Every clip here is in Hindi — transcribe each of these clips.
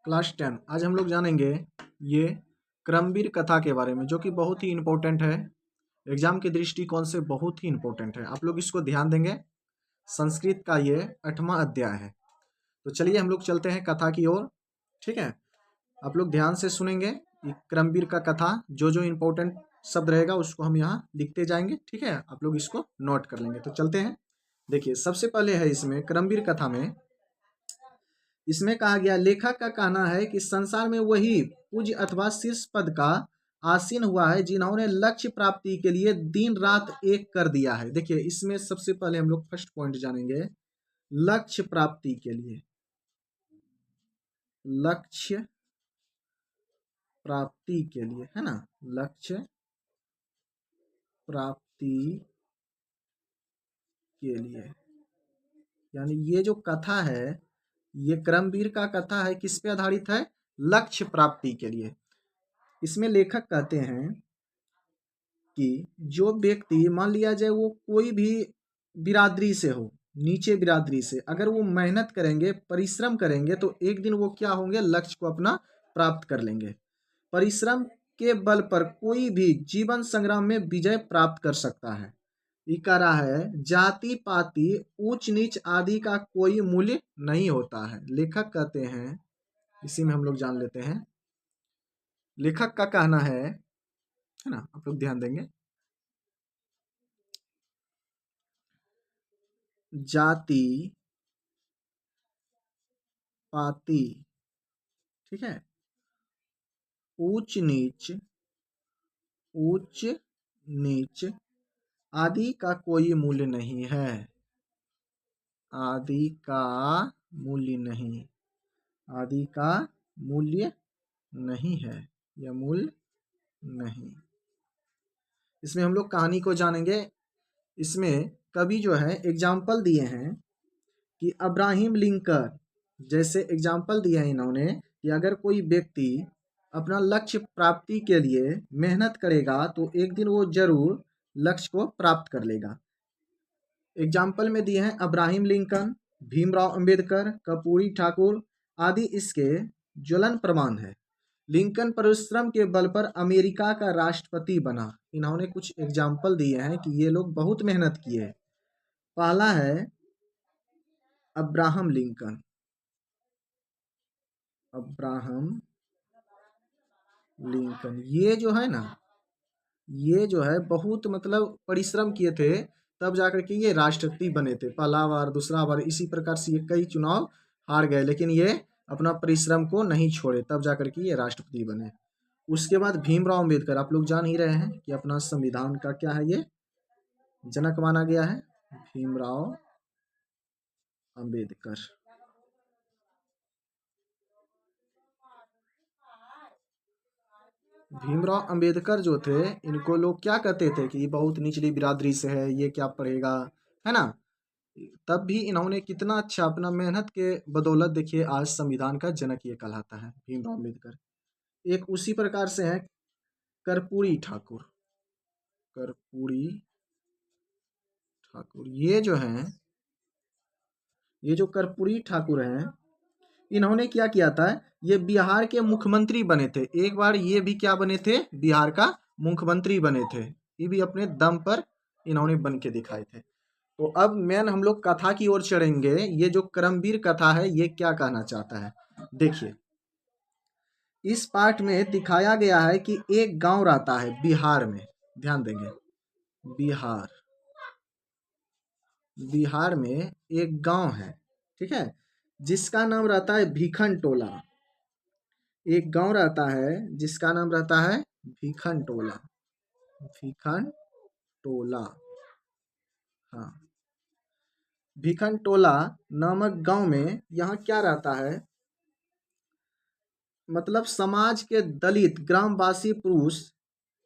क्लास 10 आज हम लोग जानेंगे ये क्रमवीर कथा के बारे में, जो कि बहुत ही इम्पोर्टेंट है। एग्जाम के दृष्टिकोण से बहुत ही इम्पोर्टेंट है। आप लोग इसको ध्यान देंगे। संस्कृत का ये 8वां अध्याय है। तो चलिए हम लोग चलते हैं कथा की ओर। ठीक है, आप लोग ध्यान से सुनेंगे। ये क्रमवीर का कथा जो जो इम्पोर्टेंट शब्द रहेगा उसको हम यहाँ लिखते जाएंगे। ठीक है, आप लोग इसको नोट कर लेंगे। तो चलते हैं। देखिए, सबसे पहले है इसमें क्रमवीर कथा में इसमें कहा गया, लेखक का कहना है कि संसार में वही पूज्य अथवा शीर्ष पद का आसीन हुआ है जिन्होंने लक्ष्य प्राप्ति के लिए दिन रात एक कर दिया है। देखिए, इसमें सबसे पहले हम लोग फर्स्ट पॉइंट जानेंगे। लक्ष्य प्राप्ति के लिए, लक्ष्य प्राप्ति के लिए, है ना, लक्ष्य प्राप्ति के लिए, यानी ये जो कथा है, ये क्रमवीर का कथा है, किस पे आधारित है? लक्ष्य प्राप्ति के लिए। इसमें लेखक कहते हैं कि जो व्यक्ति, मान लिया जाए वो कोई भी बिरादरी से हो, नीचे बिरादरी से, अगर वो मेहनत करेंगे, परिश्रम करेंगे, तो एक दिन वो क्या होंगे? लक्ष्य को अपना प्राप्त कर लेंगे। परिश्रम के बल पर कोई भी जीवन संग्राम में विजय प्राप्त कर सकता है। ये कह रहा है, जाति पाति ऊंच नीच आदि का कोई मूल्य नहीं होता है। लेखक कहते हैं, इसी में हम लोग जान लेते हैं। लेखक का कहना है ना, आप लोग ध्यान देंगे। जाति पाति, ठीक है, ऊंच नीच आदि का कोई मूल्य नहीं है। आदि का मूल्य नहीं, आदि का मूल्य नहीं है, यह मूल्य नहीं। इसमें हम लोग कहानी को जानेंगे। इसमें कवि जो है एग्जाम्पल दिए हैं कि अब्राहम लिंकन जैसे एग्जाम्पल दिए हैं इन्होंने कि अगर कोई व्यक्ति अपना लक्ष्य प्राप्ति के लिए मेहनत करेगा तो एक दिन वो जरूर लक्ष्य को प्राप्त कर लेगा। एग्जाम्पल में दिए हैं अब्राहम लिंकन, भीमराव अंबेडकर, कर्पूरी ठाकुर आदि इसके ज्वलन प्रमाण है। लिंकन परिश्रम के बल पर अमेरिका का राष्ट्रपति बना। इन्होंने कुछ एग्जाम्पल दिए हैं कि ये लोग बहुत मेहनत किए। पहला है अब्राहम लिंकन। अब्राहम लिंकन ये जो है ना, ये जो है बहुत मतलब परिश्रम किए थे, तब जाकर के ये राष्ट्रपति बने थे। पहला बार, दूसरा बार, इसी प्रकार से ये कई चुनाव हार गए, लेकिन ये अपना परिश्रम को नहीं छोड़े, तब जाकर के ये राष्ट्रपति बने। उसके बाद भीमराव अंबेडकर, आप लोग जान ही रहे हैं कि अपना संविधान का क्या है, ये जनक माना गया है, भीमराव अंबेडकर। भीमराव अंबेडकर जो थे, इनको लोग क्या कहते थे कि ये बहुत निचली बिरादरी से है, ये क्या पढ़ेगा, है ना। तब भी इन्होंने कितना अच्छा अपना मेहनत के बदौलत, देखिए आज संविधान का जनक ये कहलाता है, भीमराव अंबेडकर। एक उसी प्रकार से है कर्पूरी ठाकुर। कर्पूरी ठाकुर ये जो हैं, ये जो कर्पूरी ठाकुर हैं, इन्होंने क्या किया था? ये बिहार के मुख्यमंत्री बने थे। एक बार ये भी क्या बने थे? बिहार का मुख्यमंत्री बने थे। ये भी अपने दम पर इन्होंने बन के दिखाए थे। तो अब मेन हम लोग कथा की ओर चढ़ेंगे। ये जो क्रमवीर कथा है, ये क्या कहना चाहता है? देखिए, इस पाठ में दिखाया गया है कि एक गांव रहता है बिहार में। ध्यान देंगे, बिहार, बिहार में एक गांव है, ठीक है, जिसका नाम रहता है भीखन टोला। एक गांव रहता है जिसका नाम रहता है भीखन टोला। भीखन टोला, हाँ, भीखन टोला नामक गांव में यहाँ क्या रहता है? मतलब समाज के दलित ग्रामवासी पुरुष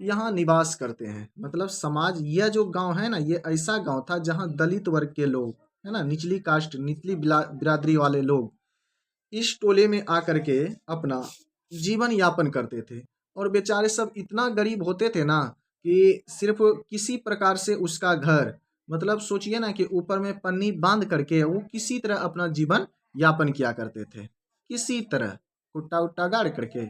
यहाँ निवास करते हैं। मतलब समाज, यह जो गांव है ना, ये ऐसा गांव था जहाँ दलित वर्ग के लोग, है ना, निचली कास्ट, निचली बिरादरी वाले लोग इस टोले में आकर के अपना जीवन यापन करते थे। और बेचारे सब इतना गरीब होते थे ना कि सिर्फ किसी प्रकार से उसका घर, मतलब सोचिए ना कि ऊपर में पन्नी बांध करके वो किसी तरह अपना जीवन यापन किया करते थे। किसी तरह, खुट्टा उट्टा गाड़ करके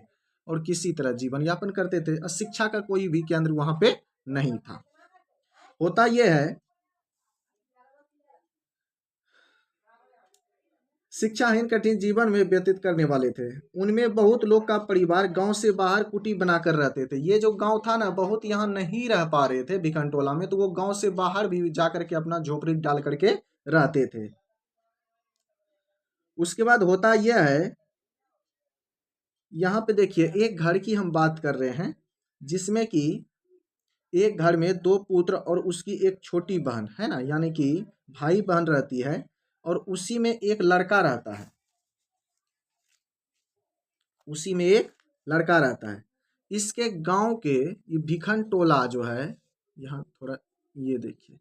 और किसी तरह जीवन यापन करते थे। शिक्षा का कोई भी केंद्र वहां पे नहीं था। होता यह है, शिक्षाहीन कठिन जीवन में व्यतीत करने वाले थे। उनमें बहुत लोग का परिवार गांव से बाहर कुटी बनाकर रहते थे। ये जो गांव था ना, बहुत यहाँ नहीं रह पा रहे थे भिखनटोला में, तो वो गांव से बाहर भी जाकर के अपना झोपड़ी डाल करके रहते थे। उसके बाद होता यह है, यहाँ पे देखिए एक घर की हम बात कर रहे हैं, जिसमें कि एक घर में 2 पुत्र और उसकी एक छोटी बहन है ना, यानी कि भाई बहन रहती है, और उसी में एक लड़का रहता है। उसी में एक लड़का रहता है। इसके गांव के ये भिखनटोला जो है, यहाँ थोड़ा ये देखिए,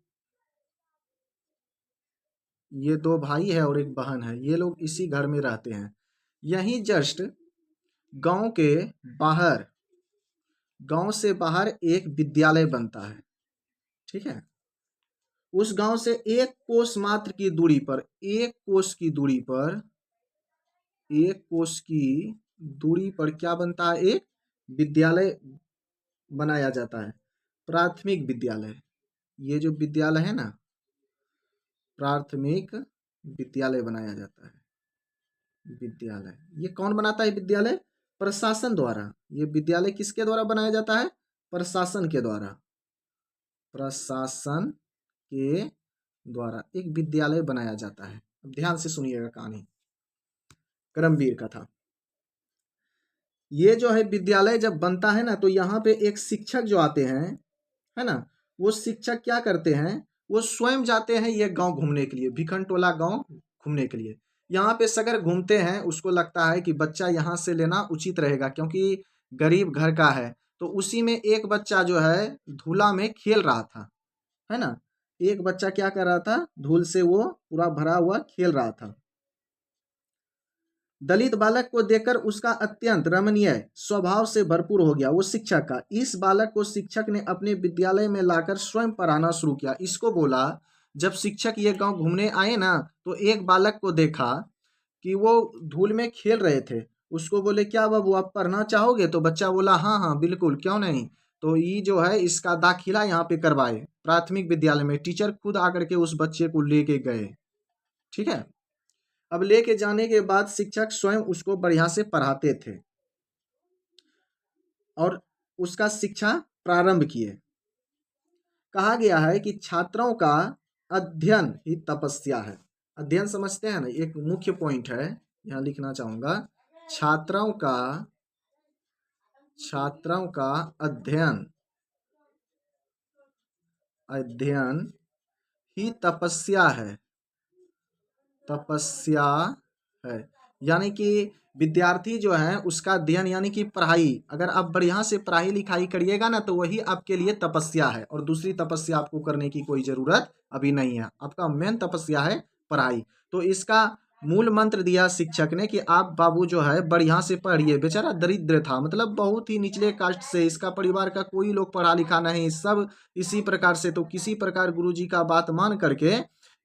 ये 2 भाई है और एक बहन है, ये लोग इसी घर में रहते हैं। यहीं जस्ट गांव के बाहर, गांव से बाहर एक विद्यालय बनता है। ठीक है, उस गांव से 1 कोस मात्र की दूरी पर, 1 कोस की दूरी पर, 1 कोस की दूरी पर क्या बनता है? एक विद्यालय बनाया जाता है, प्राथमिक विद्यालय। ये जो विद्यालय है ना, प्राथमिक विद्यालय बनाया जाता है। विद्यालय ये कौन बनाता है? विद्यालय प्रशासन द्वारा। ये विद्यालय किसके द्वारा बनाया जाता है? प्रशासन के द्वारा। प्रशासन के द्वारा एक विद्यालय बनाया जाता है। अब ध्यान से सुनिएगा कहानी, करमवीर कथा। ये जो है विद्यालय जब बनता है ना, तो यहाँ पे एक शिक्षक जो आते हैं, है ना, वो शिक्षक क्या करते हैं? वो स्वयं जाते हैं ये गांव घूमने के लिए, भिखनटोला गांव घूमने के लिए। यहाँ पे सगर घूमते हैं, उसको लगता है कि बच्चा यहाँ से लेना उचित रहेगा, क्योंकि गरीब घर का है। तो उसी में एक बच्चा जो है धूला में खेल रहा था, है ना। एक बच्चा क्या कर रहा था? धूल से वो पूरा भरा हुआ खेल रहा था। दलित बालक को देखकर उसका अत्यंत रमणीय स्वभाव से भरपूर हो गया वो शिक्षक का। इस बालक को शिक्षक ने अपने विद्यालय में लाकर स्वयं पढ़ाना शुरू किया। इसको बोला, जब शिक्षक ये गांव घूमने आए ना, तो एक बालक को देखा कि वो धूल में खेल रहे थे। उसको बोले, क्या बाबू आप पढ़ना चाहोगे? तो बच्चा बोला, हाँ हाँ बिल्कुल, क्यों नहीं। तो ये जो है इसका दाखिला यहाँ पे करवाए प्राथमिक विद्यालय में। टीचर खुद आकर के उस बच्चे को लेके गए। ठीक है, अब लेके जाने के बाद शिक्षक स्वयं उसको बढ़िया से पढ़ाते थे और उसका शिक्षा प्रारंभ किए। कहा गया है कि छात्रों का अध्ययन ही तपस्या है। अध्ययन समझते हैं ना, एक मुख्य पॉइंट है, यहाँ लिखना चाहूंगा। छात्रों का अध्ययन ही तपस्या है। तपस्या है, यानी कि विद्यार्थी जो है उसका अध्ययन यानी कि पढ़ाई, अगर आप बढ़िया से पढ़ाई लिखाई करिएगा ना, तो वही आपके लिए तपस्या है। और दूसरी तपस्या आपको करने की कोई जरूरत अभी नहीं है। आपका मेन तपस्या है पढ़ाई। तो इसका मूल मंत्र दिया शिक्षक ने कि आप बाबू जो है बढ़िया से पढ़िए। बेचारा दरिद्र था, मतलब बहुत ही निचले कास्ट से, इसका परिवार का कोई लोग पढ़ा लिखा नहीं, सब इसी प्रकार से। तो किसी प्रकार गुरुजी का बात मान करके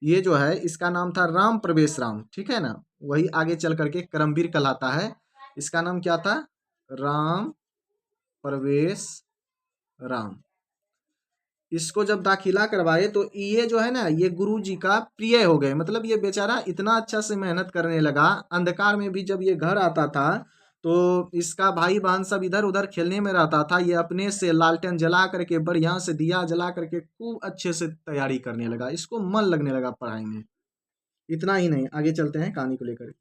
ये जो है, इसका नाम था राम प्रवेश राम, ठीक है ना, वही आगे चल करके करमवीर कहलाता है। इसका नाम क्या था? राम प्रवेश राम। इसको जब दाखिला करवाए तो ये जो है ना, ये गुरु जी का प्रिय हो गए। मतलब ये बेचारा इतना अच्छा से मेहनत करने लगा। अंधकार में भी जब ये घर आता था, तो इसका भाई बहन सब इधर उधर खेलने में रहता था, ये अपने से लालटेन जला करके, बढ़िया से दिया जला करके खूब अच्छे से तैयारी करने लगा। इसको मन लगने लगा पढ़ाई में। इतना ही नहीं, आगे चलते हैं कहानी को लेकर।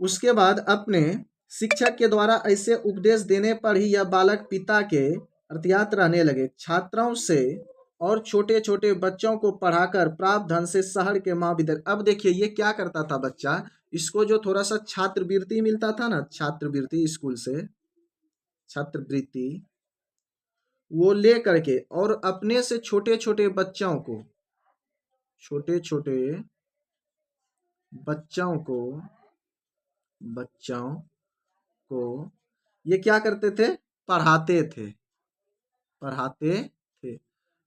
उसके बाद अपने शिक्षक के द्वारा ऐसे उपदेश देने पर ही यह बालक पिता के अर्थात रहने लगे। छात्रों से और छोटे छोटे बच्चों को पढ़ाकर प्राप्त धन से शहर के महाविद्यालय। अब देखिए ये क्या करता था बच्चा, इसको जो थोड़ा सा छात्रवृत्ति मिलता था ना, छात्रवृत्ति स्कूल से, छात्रवृत्ति वो ले करके, और अपने से छोटे छोटे बच्चों को, छोटे छोटे बच्चों को ये क्या करते थे? पढ़ाते थे।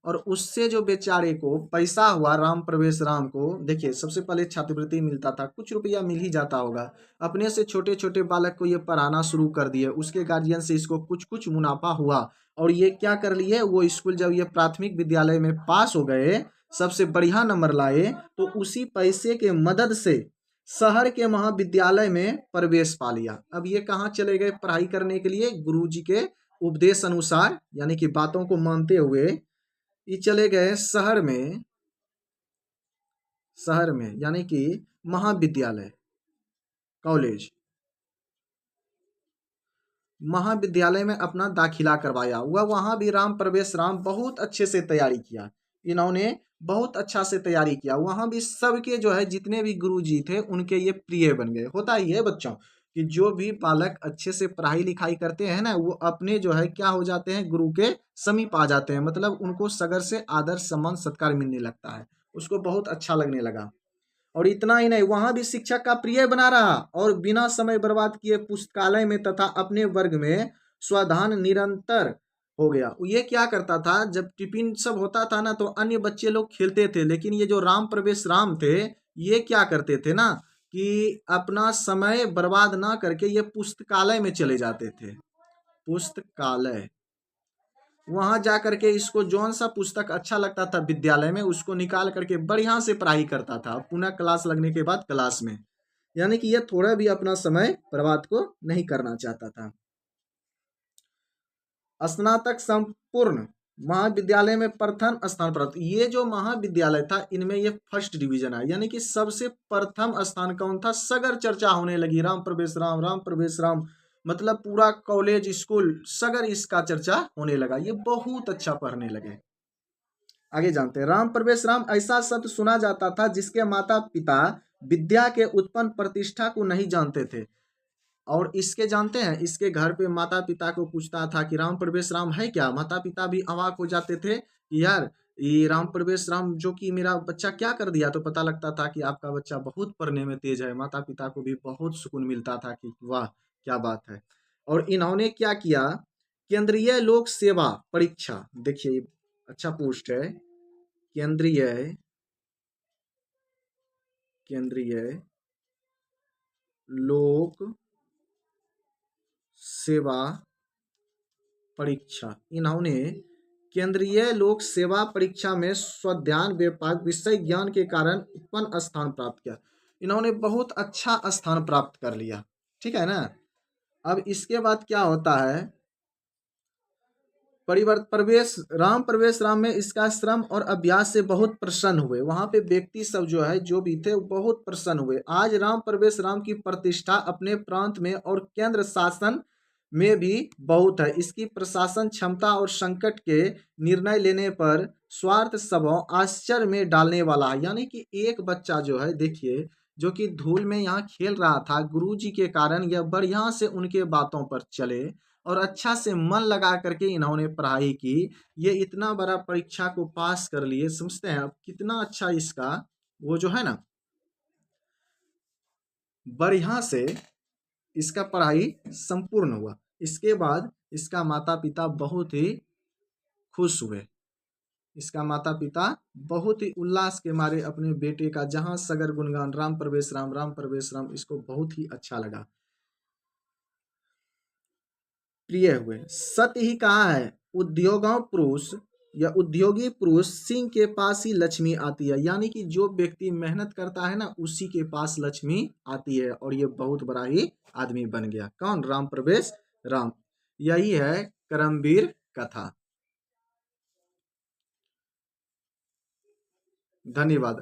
और उससे जो बेचारे को पैसा हुआ राम प्रवेश राम को, देखिए सबसे पहले छात्रवृत्ति मिलता था, कुछ रुपया मिल ही जाता होगा, अपने से छोटे छोटे बालक को ये पढ़ाना शुरू कर दिए, उसके गार्जियन से इसको कुछ कुछ मुनाफा हुआ और ये क्या कर लिए, वो स्कूल जब ये प्राथमिक विद्यालय में पास हो गए, सबसे बढ़िया नंबर लाए, तो उसी पैसे के मदद से शहर के महाविद्यालय में प्रवेश पा लिया। अब ये कहाँ चले गए पढ़ाई करने के लिए, गुरुजी के उपदेश अनुसार यानी कि बातों को मानते हुए ये चले गए शहर में यानी कि महाविद्यालय, कॉलेज, महाविद्यालय में अपना दाखिला करवाया। वह वहां भी राम प्रवेश राम बहुत अच्छे से तैयारी किया, इन्होंने बहुत अच्छा से तैयारी किया। वहां भी सबके जो है जितने भी गुरुजी थे उनके ये प्रिय बन गए। होता ही है बच्चों कि जो भी बालक अच्छे से पढ़ाई लिखाई करते हैं ना, वो अपने जो है क्या हो जाते हैं, गुरु के समीप आ जाते हैं, मतलब उनको सगर से आदर सम्मान सत्कार मिलने लगता है, उसको बहुत अच्छा लगने लगा। और इतना ही नहीं, वहां भी शिक्षक का प्रिय बना रहा और बिना समय बर्बाद किए पुस्तकालय में तथा अपने वर्ग में स्वाधान निरंतर हो गया। ये क्या करता था, जब टिफिन सब होता था ना, तो अन्य बच्चे लोग खेलते थे, लेकिन ये जो राम प्रवेश राम थे ये क्या करते थे ना, कि अपना समय बर्बाद ना करके ये पुस्तकालय में चले जाते थे। पुस्तकालय, वहां जा करके इसको जौन सा पुस्तक अच्छा लगता था विद्यालय में, उसको निकाल करके बढ़िया से पढ़ाई करता था, पुनः क्लास लगने के बाद क्लास में, यानी कि यह थोड़ा भी अपना समय बर्बाद को नहीं करना चाहता था। स्नातक संपूर्ण महाविद्यालय में प्रथम स्थान प्राप्त। ये जो महाविद्यालय था इनमें ये फर्स्ट डिवीजन है, यानी कि सबसे प्रथम स्थान कौन था, सगर चर्चा होने लगी, राम प्रवेश राम, राम प्रवेश राम, मतलब पूरा कॉलेज स्कूल सगर इसका चर्चा होने लगा, ये बहुत अच्छा पढ़ने लगे। आगे जानते हैं, राम प्रवेश राम ऐसा शब्द सुना जाता था जिसके माता पिता विद्या के उत्पन्न प्रतिष्ठा को नहीं जानते थे, और इसके जानते हैं, इसके घर पे माता पिता को पूछता था कि राम प्रवेश राम है क्या, माता पिता भी अवाक हो जाते थे कि यार ये राम प्रवेश राम जो कि मेरा बच्चा क्या कर दिया, तो पता लगता था कि आपका बच्चा बहुत पढ़ने में तेज है, माता पिता को भी बहुत सुकून मिलता था कि वाह क्या बात है। और इन्होंने क्या किया, केंद्रीय लोक सेवा परीक्षा, देखिए अच्छा पोस्ट है, केंद्रीय लोक सेवा परीक्षा, इन्होंने केंद्रीय लोक सेवा परीक्षा में स्वाध्याय व्यापक विषय ज्ञान के कारण उत्पन्न स्थान प्राप्त किया। इन्होंने बहुत अच्छा स्थान प्राप्त कर लिया, ठीक है ना। अब इसके बाद क्या होता है, राम प्रवेश राम में इसका श्रम और अभ्यास से बहुत प्रसन्न हुए, वहां पे व्यक्ति सब जो है जो भी थे बहुत प्रसन्न हुए। आज राम प्रवेश राम की प्रतिष्ठा अपने प्रांत में और केंद्र शासन में भी बहुत है। इसकी प्रशासन क्षमता और संकट के निर्णय लेने पर स्वार्थ सबों आश्चर्य में डालने वाला है। यानी कि एक बच्चा जो है देखिए, जो कि धूल में यहाँ खेल रहा था, गुरुजी के कारण यह बढ़िया से उनके बातों पर चले और अच्छा से मन लगा करके इन्होंने पढ़ाई की, ये इतना बड़ा परीक्षा को पास कर लिए। समझते हैं अब कितना अच्छा इसका वो जो है ना, बढ़िया से इसका पढ़ाई संपूर्ण हुआ। इसके बाद इसका माता पिता बहुत ही खुश हुए, इसका माता पिता बहुत ही उल्लास के मारे अपने बेटे का जहां सगर गुणगान राम प्रवेश राम, राम प्रवेश राम, इसको बहुत ही अच्छा लगा, प्रिय हुए। सत्य ही कहा है, उद्योगों पुरुष या उद्योगी पुरुष सिंह के पास ही लक्ष्मी आती है, यानी कि जो व्यक्ति मेहनत करता है ना उसी के पास लक्ष्मी आती है, और ये बहुत बड़ा ही आदमी बन गया। कौन, राम प्रवेश राम। यही है करमवीर कथा। धन्यवाद।